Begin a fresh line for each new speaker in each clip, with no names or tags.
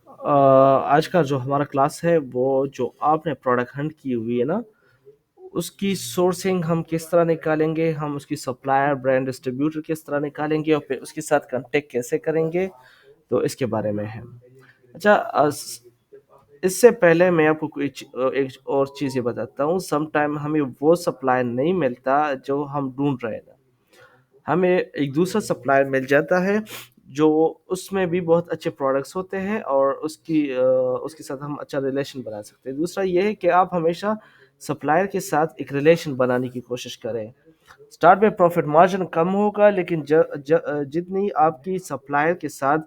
आज का जो हमारा क्लास है वो जो आपने प्रोडक्ट हंट की हुई है ना, उसकी सोर्सिंग हम किस तरह निकालेंगे, हम उसकी सप्लायर ब्रांड डिस्ट्रीब्यूटर किस तरह निकालेंगे और फिर उसके साथ कांटेक्ट कैसे करेंगे, तो इसके बारे में है। अच्छा, इससे पहले मैं आपको एक और चीज़ ये बताता हूँ। सम टाइम हमें वो सप्लायर नहीं मिलता जो हम ढूंढ रहे हैं। हमें एक दूसरा सप्लायर मिल जाता है जो उसमें भी बहुत अच्छे प्रोडक्ट्स होते हैं और उसके साथ हम अच्छा रिलेशन बना सकते हैं। दूसरा ये है कि आप हमेशा सप्लायर के साथ एक रिलेशन बनाने की कोशिश करें। स्टार्ट में प्रॉफिट मार्जिन कम होगा, लेकिन जितनी आपकी सप्लायर के साथ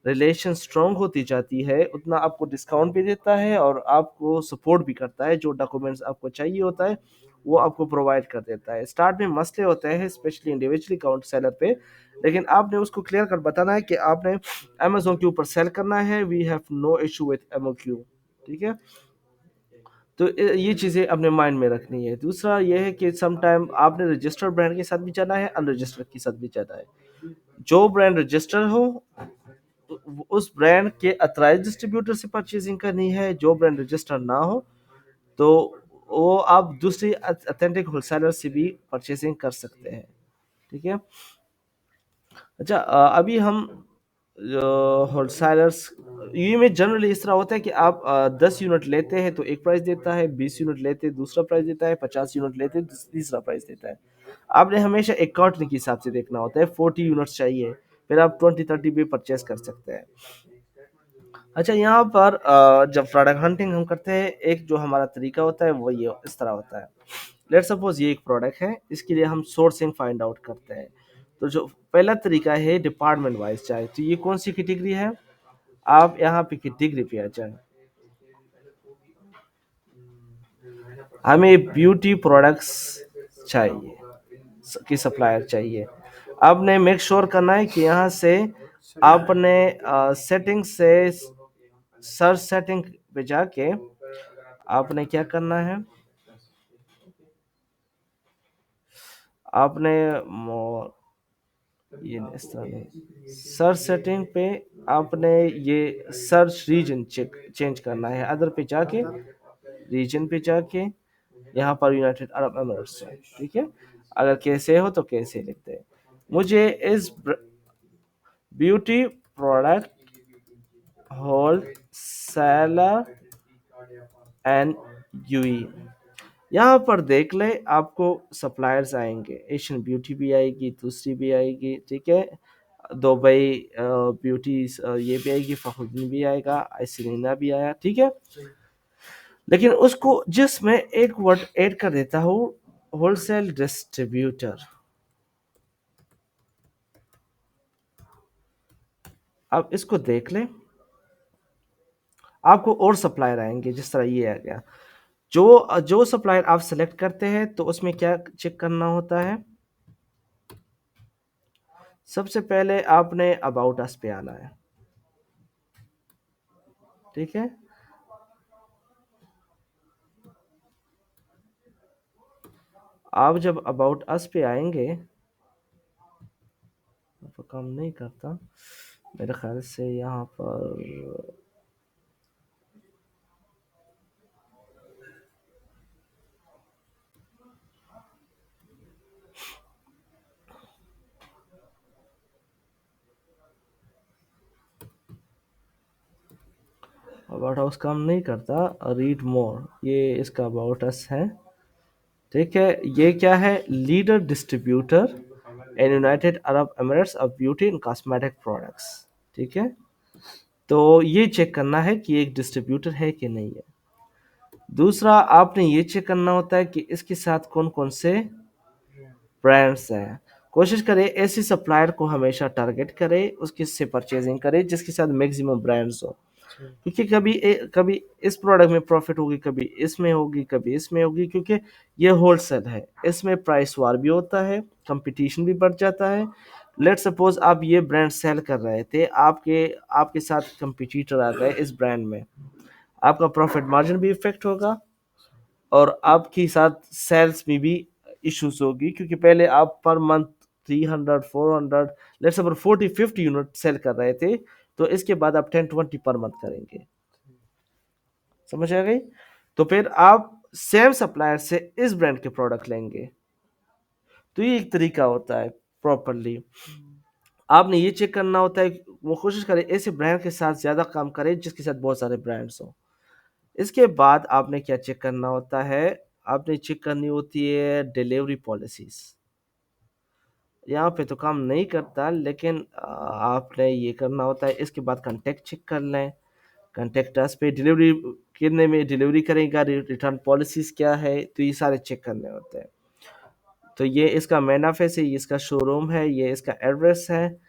रिलेशन स्ट्रांग होती जाती है उतना आपको डिस्काउंट भी देता है और आपको सपोर्ट भी करता है। जो डॉक्यूमेंट्स आपको चाहिए होता है वो आपको प्रोवाइड कर देता है। स्टार्ट में मसले होते हैं स्पेशली इंडिविजुअली अकाउंट सेलर पे, लेकिन आपने उसको क्लियर कर बताना है कि आपने अमेजोन के ऊपर सेल करना है। We have no issue with MOQ. ठीक है, तो ये चीज़ें अपने माइंड में रखनी है। दूसरा ये है कि सम टाइम आपने रजिस्टर्ड ब्रांड के साथ भी जाना है, अनरजिस्टर्ड के साथ भी जाना है। जो ब्रांड रजिस्टर्ड हो उस ब्रांड के अथराइज डिस्ट्रीब्यूटर से परचेजिंग करनी है। जो ब्रांड रजिस्टर्ड ना हो तो वो आप दूसरी अथेंटिक होलसेलर से भी परचेजिंग कर सकते हैं। ठीक है। अच्छा, अभी हम होलसेलर्स ये में जनरली इस तरह होता है कि आप 10 यूनिट लेते हैं तो एक प्राइस देता है, 20 यूनिट लेते हैं दूसरा प्राइस देता है, 50 यूनिट लेते हैं तीसरा प्राइस देता है। आपने हमेशा एक क्वार्टर के हिसाब से देखना होता है। 40 यूनिट्स चाहिए फिर आप 20-30 भी परचेस कर सकते हैं। अच्छा, यहाँ पर जब प्रोडक्ट हंटिंग हम करते हैं, एक जो हमारा तरीका होता है वो ये इस तरह होता है। लेट्स सपोज ये एक प्रोडक्ट है, इसके लिए हम सोर्सिंग फाइंड आउट करते हैं। तो जो पहला तरीका है डिपार्टमेंट वाइज चाहे, तो ये कौन सी कैटेगरी है, आप यहाँ पे कैटेगरी पे आ जाए। हमें ब्यूटी प्रोडक्ट्स चाहिए की सप्लायर चाहिए। आपने मेक श्योर करना है कि यहाँ से आपने सेटिंग से सर्च सेटिंग पे जाके आपने क्या करना है, आपने ये इस तरह नहीं, सर्च सेटिंग पे आपने ये सर्च रीजन चेंज करना है। अदर पे जाके रीजन पे जाके यहाँ पर यूनाइटेड अरब एमिरेट्स है। ठीक है, अगर कैसे हो तो कैसे लिखते हैं। मुझे इस beauty product wholesaler and यूई, यहाँ पर देख ले आपको सप्लायर्स आएंगे। एशियन ब्यूटी भी आएगी, दूसरी भी आएगी। ठीक है, दुबई ब्यूटी ये भी आएगी, फखरुद्दीन भी आएगा, आइसरीना भी आया। ठीक है, लेकिन उसको जिसमें एक वर्ड ऐड कर देता हूँ, होलसेल डिस्ट्रीब्यूटर। अब इसको देख ले, आपको और सप्लायर आएंगे जिस तरह ये आ गया। जो जो सप्लायर आप सेलेक्ट करते हैं तो उसमें क्या चेक करना होता है, सबसे पहले आपने अबाउट अस पे आना है। ठीक है, आप जब अबाउट अस पे आएंगे तो काम नहीं करता मेरे ख्याल से। यहाँ पर अबाउट अस काम नहीं करता। रीड मोर, ये इसका अबाउट अस है। ठीक है, ये क्या है, leader distributor in United Arab Emirates of beauty and cosmetic products. ठीक है, तो ये चेक करना है कि एक डिस्ट्रीब्यूटर है कि नहीं है। दूसरा आपने ये चेक करना होता है कि इसके साथ कौन कौन से ब्रांड्स हैं। कोशिश करें ऐसी सप्लायर को हमेशा टारगेट करें, उसकी से परचेजिंग करें जिसके साथ मैक्सिमम ब्रांड्स हो। क्योंकि कभी इस प्रोडक्ट में प्रॉफिट होगी, कभी इसमें होगी, कभी इसमें होगी, क्योंकि ये होलसेल है। इसमें प्राइस वार भी होता है, कंपटीशन भी बढ़ जाता है। लेट सपोज आप ये ब्रांड सेल कर रहे थे, आपके आपके साथ कंपटीटर आ गए इस ब्रांड में, आपका प्रॉफिट मार्जिन भी इफेक्ट होगा और आपके साथ सेल्स में भी इश्यूज होगी। क्योंकि पहले आप पर month 300 400 let's suppose 40-50 unit sell कर रहे थे, तो इसके बाद आप 10-20 पर मंथ करेंगे। समझ आ गई? तो फिर आप सेम सप्लायर से इस ब्रांड के प्रोडक्ट लेंगे। तो ये एक तरीका होता है प्रॉपरली। आपने ये चेक करना होता है, वो कोशिश करें ऐसे ब्रांड के साथ ज्यादा काम करें जिसके साथ बहुत सारे ब्रांड्स हो। इसके बाद आपने क्या चेक करना होता है, आपने चेक करनी होती है डिलीवरी पॉलिसीज। यहाँ पे तो काम नहीं करता, लेकिन आपने ये करना होता है। इसके बाद कंटेक्ट चेक कर लें, कंटेक्ट अस पे डिलीवरी कितने में डिलीवरी करेगा, रिटर्न पॉलिसीज क्या है, तो ये सारे चेक करने होते हैं। तो ये इसका मेन ऑफिस है, ये इसका शोरूम है, ये इसका एड्रेस है,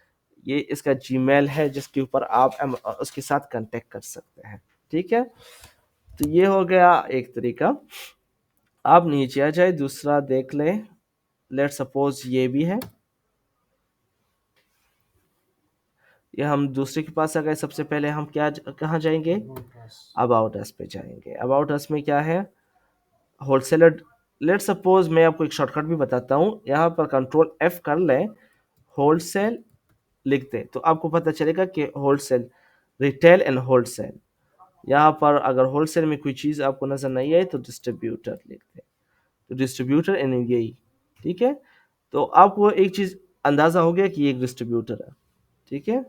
ये इसका जीमेल है जिसके ऊपर आप उसके साथ कांटेक्ट कर सकते हैं। ठीक है, तो ये हो गया एक तरीका। आप नीचे आ जाए, दूसरा देख लें। लेट सपोज ये भी है, ये हम दूसरे के पास आ गए। सबसे पहले हम क्या कहाँ जाएंगे, अबाउट अस पे जाएंगे। अबाउट अस में क्या है, होलसेलर। लेट सपोज मैं आपको एक शॉर्टकट भी बताता हूँ, यहाँ पर कंट्रोल F कर लें, होलसेल लिख दें, तो आपको पता चलेगा कि होलसेल, रिटेल एंड होलसेल। यहाँ पर अगर होलसेल में कोई चीज़ आपको नजर नहीं आई तो डिस्ट्रीब्यूटर लिख दें, तो डिस्ट्रीब्यूटर एंड यही। ठीक है, तो आपको एक चीज़ अंदाजा हो गया कि ये एक डिस्ट्रीब्यूटर है। ठीक है,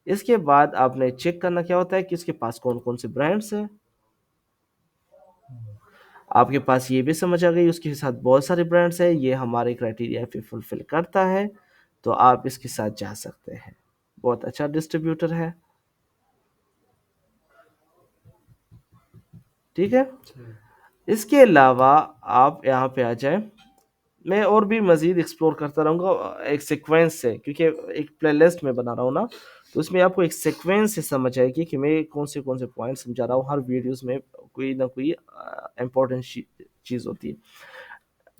इसके बाद आपने चेक करना क्या होता है कि इसके पास कौन कौन से ब्रांड्स हैं। आपके पास ये भी समझ आ गई उसके साथ बहुत सारे ब्रांड्स हैं, ये हमारे क्राइटेरिया पे फुलफिल करता है, तो आप इसके साथ जा सकते हैं। बहुत अच्छा डिस्ट्रीब्यूटर है। ठीक है, इसके अलावा आप यहाँ पे आ जाए। मैं और भी मजीद एक्सप्लोर करता रहूँगा एक सीक्वेंस से, क्योंकि एक प्लेलिस्ट में बना रहा हूँ ना, तो उसमें आपको एक सीक्वेंस से समझ आएगी कि मैं कौन से पॉइंट समझा रहा हूँ। हर वीडियोस में कोई ना कोई इम्पोर्टेंट चीज़ होती है।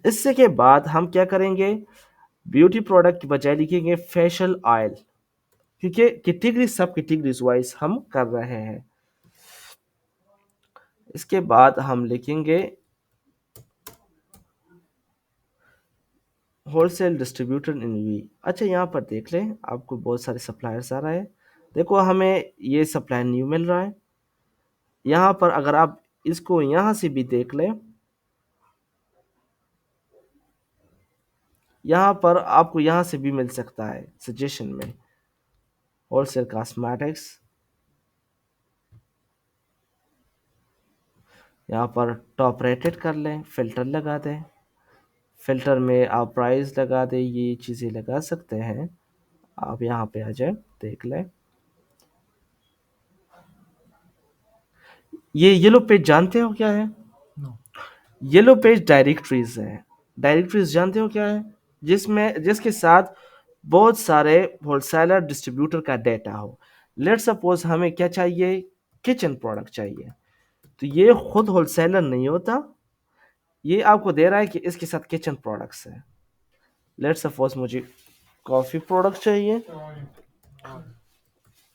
इससे के बाद हम क्या करेंगे, ब्यूटी प्रोडक्ट की बजाय लिखेंगे फेशियल ऑयल, क्योंकि कैटेगरी सब कैटेगरीज वाइज हम कर रहे हैं। इसके बाद हम लिखेंगे होलसेल डिस्ट्रीब्यूटर इन वी। अच्छा, यहाँ पर देख लें, आपको बहुत सारे सप्लायर्स आ रहा है। देखो, हमें ये सप्लायर न्यू मिल रहा है। यहाँ पर अगर आप इसको यहाँ से भी देख लें, यहाँ पर आपको यहाँ से भी मिल सकता है सजेशन में, होलसेल कॉस्मेटिक्स। यहाँ पर टॉप रेटेड कर लें, फिल्टर लगा दें, फिल्टर में आप प्राइस लगा दें, ये चीज़ें लगा सकते हैं। आप यहाँ पे आ जाए, देख लें। ये येलो पेज जानते हो क्या है? येलो पेज डायरेक्टरीज है। डायरेक्टरीज जानते हो क्या है? जिसमें जिसके साथ बहुत सारे होलसेलर डिस्ट्रीब्यूटर का डेटा हो। लेट सपोज हमें क्या चाहिए, किचन प्रोडक्ट चाहिए, तो ये खुद होलसेलर नहीं होता, ये आपको दे रहा है कि इसके साथ किचन प्रोडक्ट्स है। लेट सपोज मुझे कॉफ़ी प्रोडक्ट चाहिए,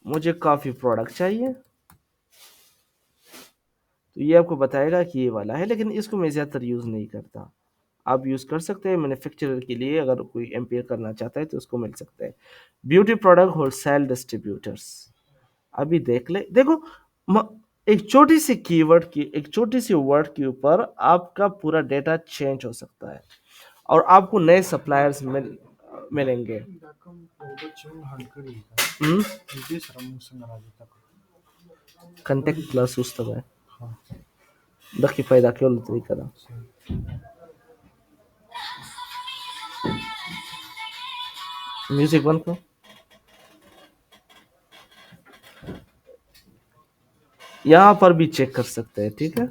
मुझे कॉफ़ी प्रोडक्ट चाहिए, तो ये आपको बताएगा कि ये वाला है, लेकिन इसको मैं ज़्यादातर यूज़ नहीं करता। आप यूज़ कर सकते हैं मैन्युफैक्चरर के लिए, अगर कोई एम्पेयर करना चाहता है तो उसको मिल सकता है। ब्यूटी प्रोडक्ट होलसेल डिस्ट्रीब्यूटर्स, अभी देख ले। देखो, एक छोटी सी कीवर्ड की, एक छोटी सी वर्ड के ऊपर आपका पूरा डेटा चेंज हो सकता है, और आपको नए सप्लायर्स मिलेंगे। कंटेक्ट प्लस उस तरह दखी पैदा क्यों तरीका था। म्यूजिक बंद करो। यहाँ पर भी चेक कर सकते हैं। ठीक है,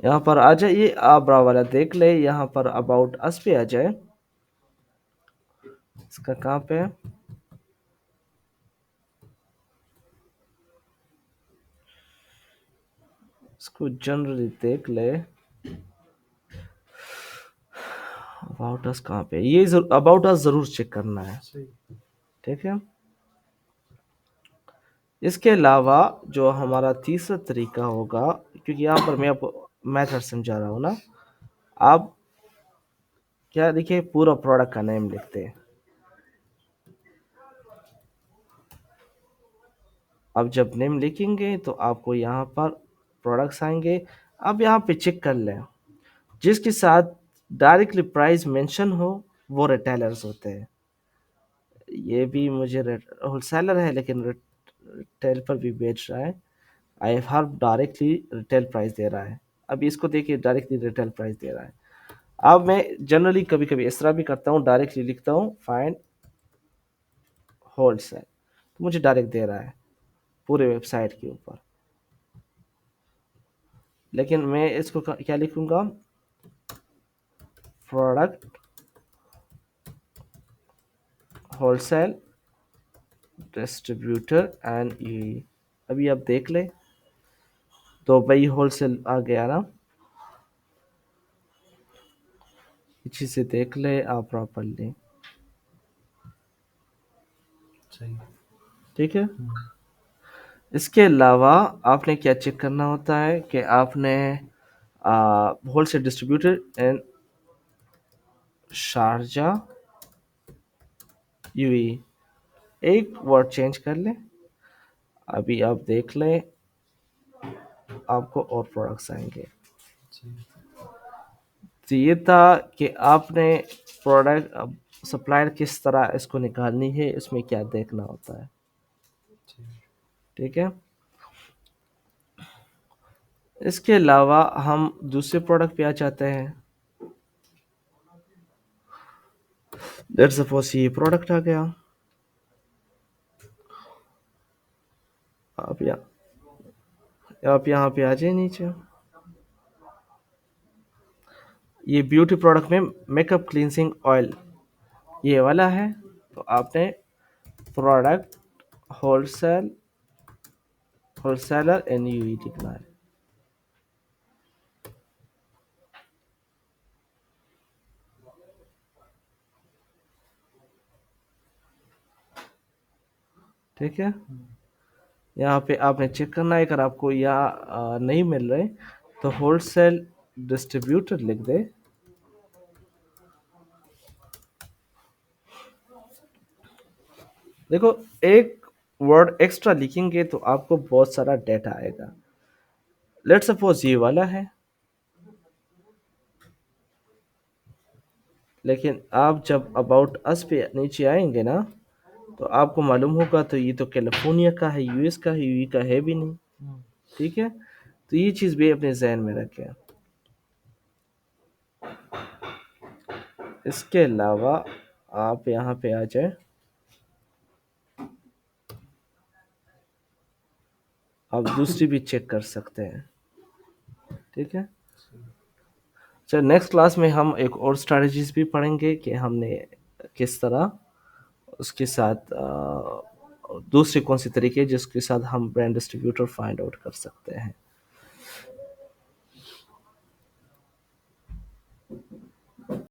यहाँ पर आ जाइए, आबरा वाला देख ले। यहाँ पर अबाउट अस पे आ जाए, इसका कहाँ पे है, इसको जनरली देख ले। अबाउट अस कहाँ पे, ये अबाउट अस जरूर चेक करना है। ठीक है, इसके अलावा जो हमारा तीसरा तरीका होगा, क्योंकि यहाँ पर मैं आपको मेथड समझा रहा हूँ ना, आप क्या देखिए, पूरा प्रोडक्ट का नेम लिखते हैं। अब जब नेम लिखेंगे तो आपको यहाँ पर प्रोडक्ट्स आएंगे। अब यहाँ पे चेक कर लें, जिसके साथ डायरेक्टली प्राइस मेंशन हो वो रिटेलर्स होते हैं। ये भी मुझे होलसेलर है लेकिन रिटेल पर भी बेच रहा है। आई हर डायरेक्टली रिटेल प्राइस दे रहा है। अब इसको देखिए, डायरेक्टली रिटेल प्राइस दे रहा है। अब मैं जनरली कभी कभी इस तरह भी करता हूँ, डायरेक्टली लिखता हूँ फाइंड होलसेल, तो मुझे डायरेक्ट दे रहा है पूरे वेबसाइट के ऊपर। लेकिन मैं इसको क्या लिखूंगा, प्रोडक्ट होलसेल डिस्ट्रीब्यूटर एंड ई। अभी आप देख ले, तो भाई होलसेल आ गया ना, अच्छी से देख ले आप प्रॉपरली।
सही।
ठीक है। इसके अलावा आपने क्या चेक करना होता है कि आपने wholesale distributor in Sharjah UAE, एक वर्ड चेंज कर लें। अभी आप देख लें, आपको और प्रोडक्ट्स आएंगे।
सही।
तो ये था कि आपने प्रोडक्ट सप्लायर किस तरह इसको निकालनी है, इसमें क्या देखना होता है।
सही।
ठीक है। इसके अलावा हम दूसरे प्रोडक्ट पे आ जाते हैं। लेट्स सपोज ये प्रोडक्ट आ गया। आप आप यहाँ पे आ जाए नीचे। ये ब्यूटी प्रोडक्ट में मेकअप क्लींजिंग ऑयल ये वाला है। तो आपने प्रोडक्ट होलसेलर एन यू लिखना है। ठीक है। यहाँ पे आपने चेक करना है, अगर आपको यहाँ नहीं मिल रहे तो होलसेल डिस्ट्रीब्यूटर लिख दे। देखो, एक वर्ड एक्स्ट्रा लिखेंगे तो आपको बहुत सारा डेटा आएगा। लेट्स सपोज ये वाला है, लेकिन आप जब अबाउट अस पे नीचे आएंगे ना, तो आपको मालूम होगा तो ये तो कैलिफोर्निया का है, यूएस का है, यूई का है भी नहीं। ठीक है। तो ये चीज़ भी अपने जहन में रखें। इसके अलावा आप यहाँ पे आ जाए, आप दूसरी भी चेक कर सकते हैं। ठीक है। चल, नेक्स्ट क्लास में हम एक और स्ट्रैटेजीज भी पढ़ेंगे कि हमने किस तरह उसके साथ दूसरे कौन से तरीके जिसके साथ हम ब्रांड डिस्ट्रीब्यूटर फाइंड आउट कर सकते हैं।